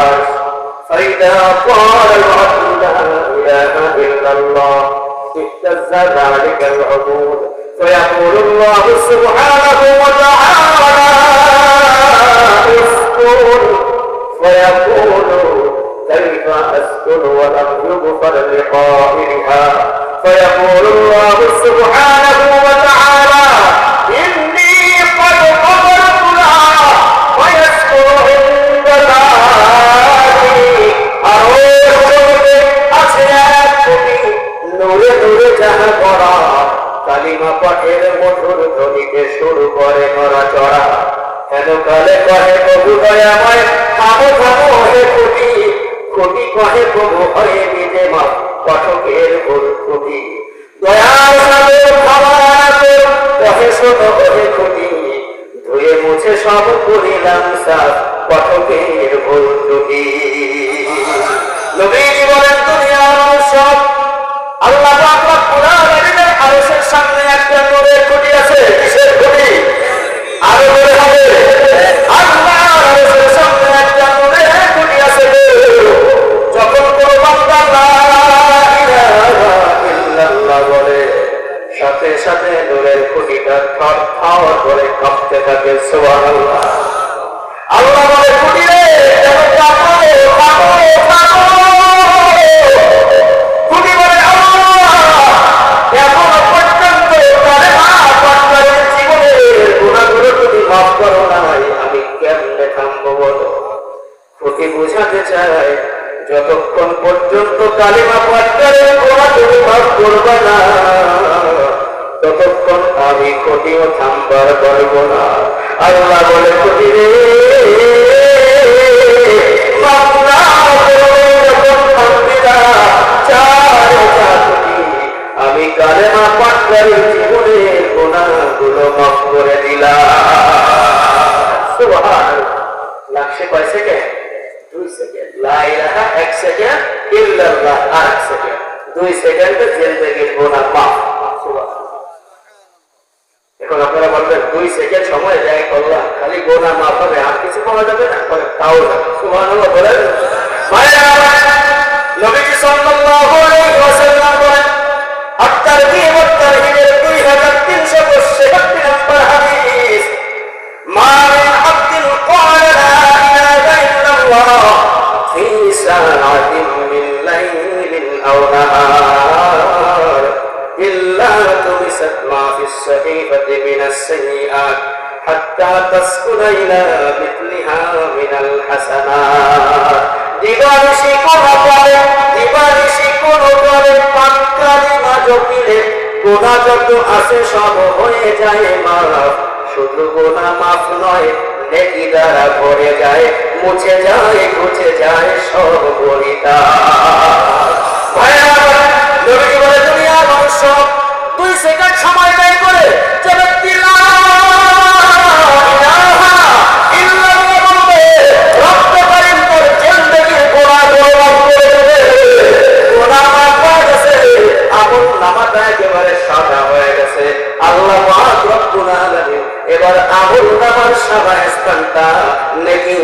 العرش فإذا قال العبد لا إله إلا الله اهتز ذلك العبود فيقول الله سبحانه وتعالى اسكن فيقول كيف أسكن ولم يغفر لقائلها فيقول الله سبحانه وتعالى إني قد غفرت لها ويسكن عند ذلك নূরে নূরে যাহা করা কালিমা পাঠের মধুর ধ্বনিকে শুরু করে নড়াচড়া কেন কালে কহে প্রভু দয়াময় থামো থামো হে খুঁটি খুঁটি কহে প্রভু হয়ে নিজে মা পাঠকের ভুল খুঁটি দয়ার সাগর খাবার কহে শোনো হে খুঁটি ধুয়ে মুছে সব করিলাম সাফ পাঠকের ভুল ত্রুটি নবীজি বলেন দুনিয়ার সব আল্লাহ পাক রব্বুল আলামিনের আরশের সামনে একটা নূরের খুঁটি আছে কিসের খুঁটি আরো বলে হবে আল্লাহর আরশের সামনে একটা নূরের খুঁটি আছে যখন কোন বান্দা লা ইলাহা ইল্লাল্লাহ বলে সাথে সাথে নূরের খুঁটিটা থরথর করে কাঁপতে থাকে সুবহানাল্লাহ আল্লাহ বলে খুঁটি রে যেন কাঁপো কাঁপো কাঁপো খুঁটি বলে এখনো পর্যন্ত কালেমা পাঠকারীর জীবনের গুনাহগুলো তুমি মাফ করো নাই আমি কেমনে থামবো বলো খুঁটি বুঝাতে চাই যতক্ষণ পর্যন্ত কালেমা পাঠকারীর গুনাহ তুমি মাফ করবে না ততক্ষণ আমি খুঁটিও থামবার পারবো না আল্লাহ বলে খুঁটি রে আমি কালেমা পাঠকারীর জীবনের গুনাহগুলো মাফ করে দিলাম সুবহানাল্লাহ লাগছে কয় সেকেন্ড 2 সেকেন্ড লা ইলাহা 1 সেকেন্ড ইল্লাল্লাহ 1 সেকেন্ড 2 সেকেন্ডে জিন্দেগির গুনাহ মাফ সুবহানাল্লাহ এখন আপনারা বলবেন 2 সেকেন্ড সময় ব্যয় করলাম খালি গুনাহ মাফ হবে আর কিছু পাওয়া যাবে না তাও সুবহানাল্লাহ বলেন নবীজি সাল্লাল্লাহু আলাইহি ওয়াসাল্লাম বলেন الترغيب والترهيب 2367 নম্বর হাদিস মা মিন আবদিন قال لا اله الا الله في ساعة من ليل او نهار الا تمست ما في الصحيفة من السيئات حتى تسكن الى مثلها من الحسنات দিবানিশি কোনো করে পাক্কালিমা জপিলে গুনাহ যত আছে সব হয়ে যায় মাফ শুধু গুনাহ মাফ নয় নেকি দ্বারা ভরে যায় মুছে যায় ঘুচে যায় সব বলিতা ভাইরা নবীজি বলে দুনিয়ার মানুষ 2 সেকেন্ড সময় ব্যয় করে যে ব্যক্তি লা ইলাহা ইল্লাল্লাহ বলবে রব্ব করিম তোর জিন্দেগির গুনাহগুলো মাফ করে দেবে গুনাহ মাফ হয়ে গেছে আমল নামাটা একেবারে সাদা হয়ে গেছে আল্লাহ পাক রব্বুল আলামিন এবার আমল নামার সাদা স্থানটা নেকি